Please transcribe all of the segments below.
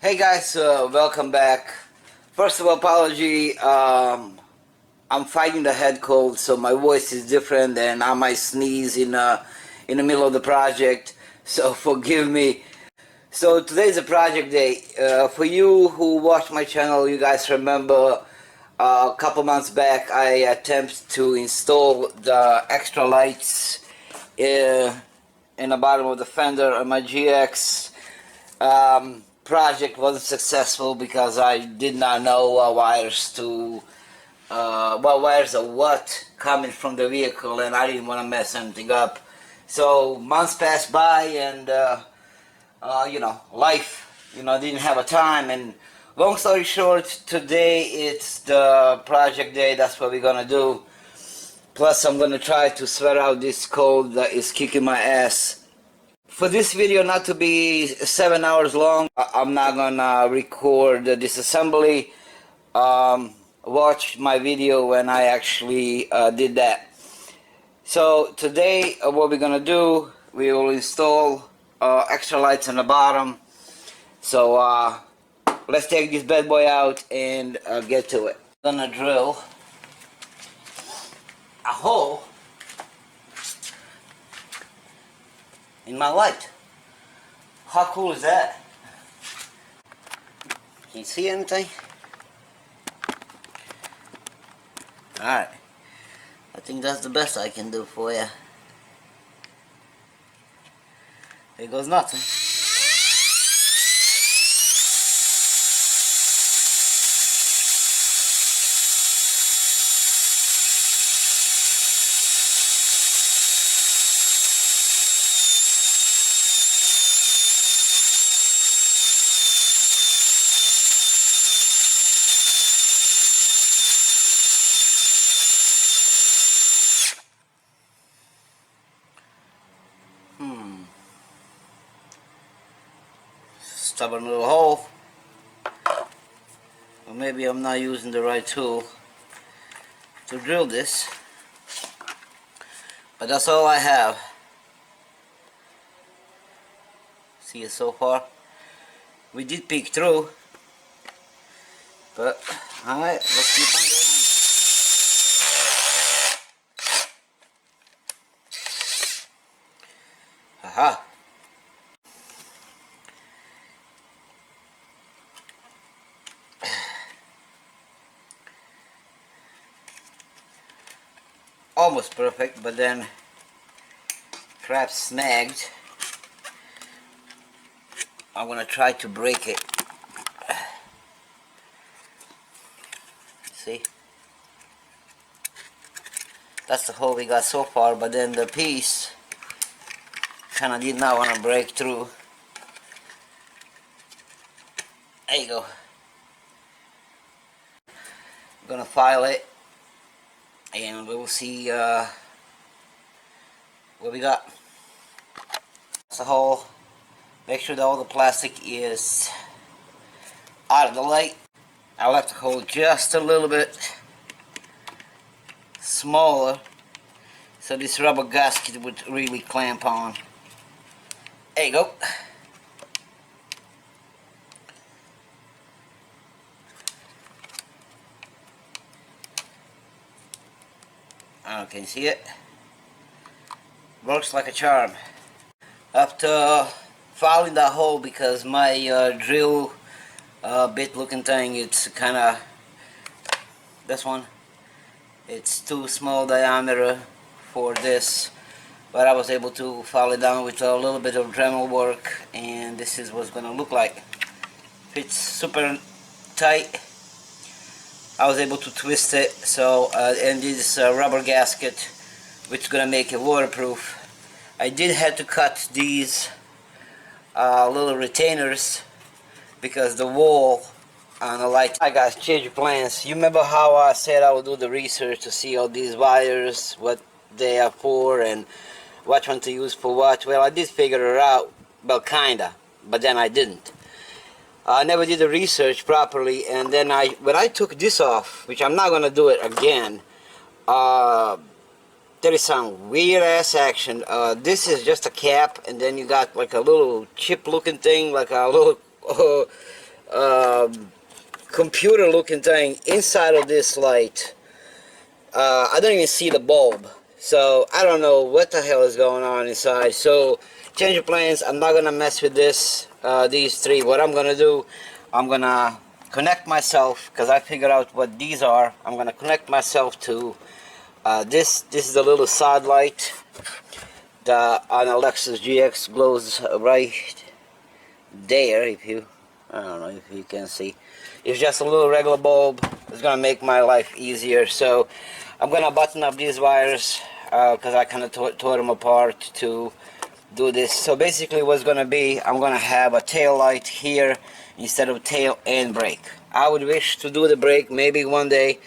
Hey guys, welcome back. First of all, apology. I'm fighting the head cold, so my voice is different, and I might sneeze in the middle of the project. So forgive me. So today's a project day. For you who watch my channel, you guys remember a couple months back I attempted to install the extra lights in the bottom of the fender on my GX. Project wasn't successful because I did not know what wires are what coming from the vehicle, and I didn't want to mess anything up. So months passed by, and life, didn't have a time. And long story short, today it's the project day. That's what we're gonna do. Plus, I'm gonna try to sweat out this cold that is kicking my ass. For this video not to be 7 hours long, I'm not gonna record the disassembly. Watch my video when I actually did that. So today what we're gonna do, we will install extra lights on the bottom. So let's take this bad boy out and get to it. I'm gonna drill a hole in my light. How cool is that? Can you see anything? Alright. I think that's the best I can do for you. There goes nothing. Stubborn little hole. Or maybe I'm not using the right tool to drill this. But that's all I have. See it so far? We did peek through. But alright, let's keep on going. Aha! Almost perfect, but then crap snagged. I'm gonna try to break it. See? That's the hole we got so far, but then the piece kinda did not want to break through. There you go. I'm gonna file it, and we'll see what we got. That's the hole. Make sure that all the plastic is out of the light. I left the hole just a little bit smaller so this rubber gasket would really clamp on. There you go. Can you see it? Works like a charm. After filing that hole, because my drill bit looking thing, it's kinda, this one, it's too small diameter for this, but I was able to file it down with a little bit of Dremel work, and this is what it's gonna look like. Fits super tight. I was able to twist it, so and this rubber gasket, which is gonna make it waterproof. I did have to cut these little retainers because the wall on the light. I guys, change your plans. You remember how I said I would do the research to see all these wires, what they are for, and which one to use for what? Well, I did figure it out, well, kinda, but then I didn't. I never did the research properly, and then when I took this off, which I'm not gonna do it again, there is some weird ass action. This is just a cap, and then you got like a little chip looking thing, like a little computer looking thing inside of this light. I don't even see the bulb, so I don't know what the hell is going on inside. So change of plans. I'm not gonna mess with this these three. What I'm gonna do, I'm gonna connect myself, because I figured out what these are. I'm gonna connect myself to this is the little side light. The on a Lexus GX glows right there. If you, I don't know if you can see, it's just a little regular bulb. It's gonna make my life easier. So I'm gonna button up these wires because I kind of tore them apart to do this. So basically what's gonna be, I'm gonna have a tail light here instead of tail and brake. I would wish to do the brake. Maybe one day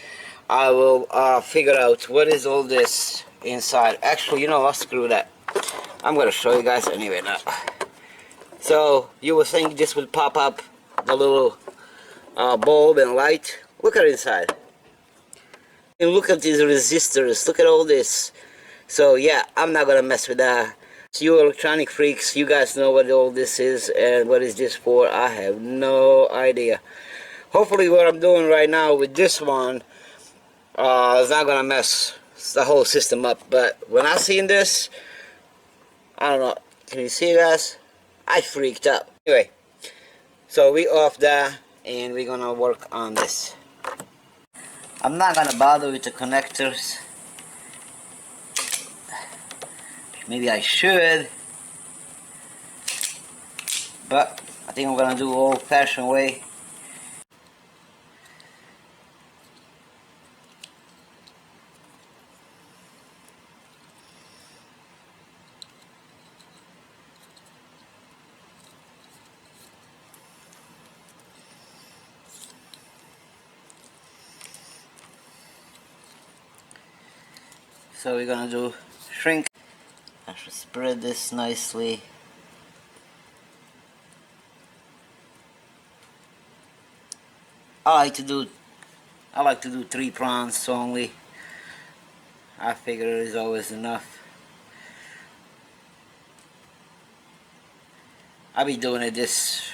I will figure out what is all this inside. Actually, you know, I'll screw that. I'm gonna show you guys anyway now. So you would think this would pop up the little bulb and light. Look at inside. And look at these resistors. Look at all this. So yeah, I'm not gonna mess with that. So you electronic freaks, you guys know what all this is and what is this for. I have no idea. Hopefully what I'm doing right now with this one is not gonna mess the whole system up. But when I seen this, I don't know. Can you see, guys? I freaked out. Anyway, so we off that and we're gonna work on this. I'm not gonna bother with the connectors. Maybe I should, but I think I'm gonna do old-fashioned way. So we're gonna do shrink. I should spread this nicely. I like to do 3 prongs only. I figure it is always enough. I've been doing it this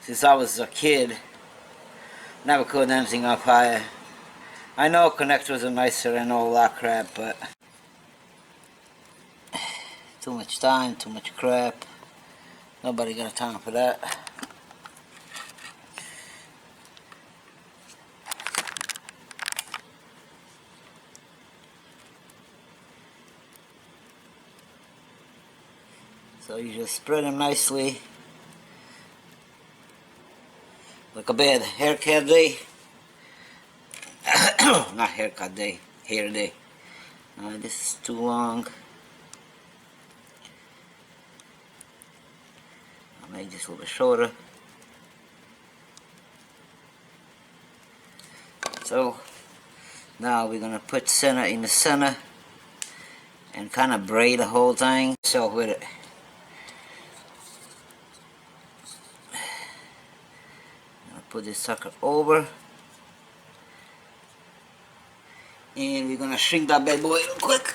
since I was a kid. Never could anything up higher. I know connectors are nicer and all that crap, but too much time, too much crap. Nobody got time for that. So you just spread them nicely, like a bad haircut day. Not haircut day, hair day. This is too long. I'll make this a little bit shorter. So now we're gonna put center in the center and kind of braid the whole thing. So with it. Put this sucker over, and we're gonna shrink that bad boy real quick.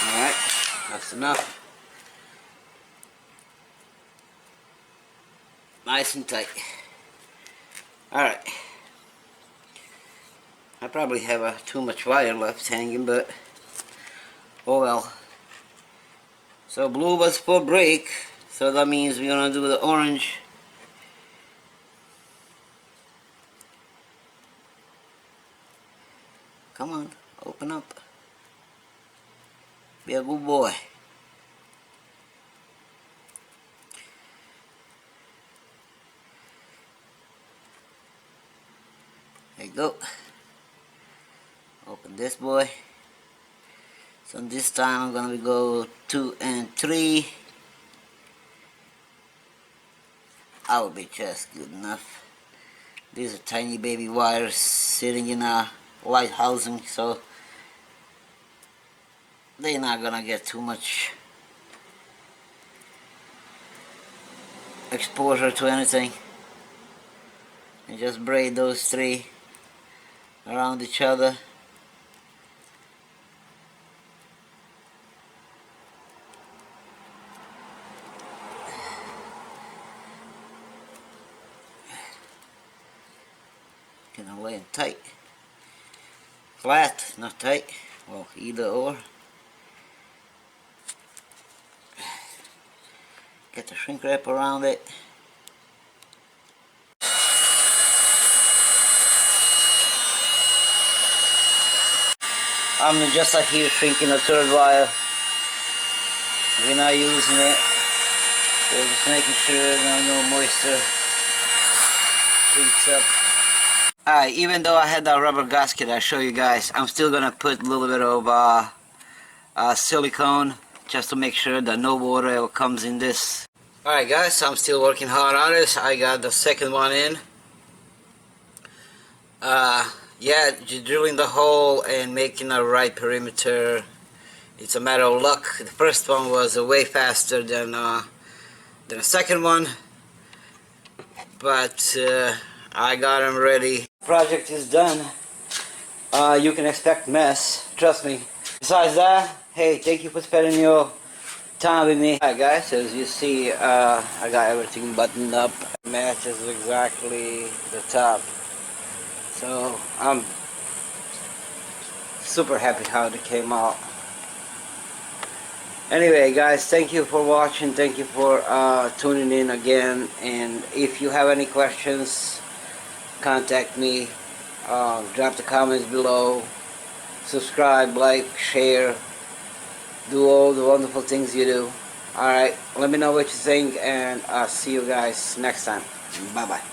Alright, that's enough. Nice and tight. Alright. I probably have too much wire left hanging, but oh well. So blue was for brake, so that means we're gonna do the orange. Come on, open up. Be a good boy. There you go. Open this boy. So this time I'm gonna go 2 and 3. I will be just good enough. These are tiny baby wires sitting in a light housing, so they're not gonna get too much exposure to anything. And just braid those 3 around each other. Gonna lay it tight. Flat, not tight. Well, either or. Get the shrink wrap around it. I'm just here shrinking the 3rd wire. We're not using it. We're just making sure no moisture shrinks up. Alright, even though I had that rubber gasket I show you guys, I'm still gonna put a little bit of silicone just to make sure that no water comes in this. Alright guys, I'm still working hard on this. I got the 2nd one in. Yeah, just drilling the hole and making a right perimeter. It's a matter of luck. The first one was way faster than the 2nd one, but I got them ready. Project is done. You can expect mess, trust me. Besides that, hey, thank you for spending your time with me. Alright guys, as you see, I got everything buttoned up. Matches exactly the top. So I'm super happy how it came out. Anyway guys, thank you for watching, thank you for tuning in again, and if you have any questions, contact me, drop the comments below, subscribe, like, share, do all the wonderful things you do. Alright, let me know what you think, and I'll see you guys next time. Bye bye.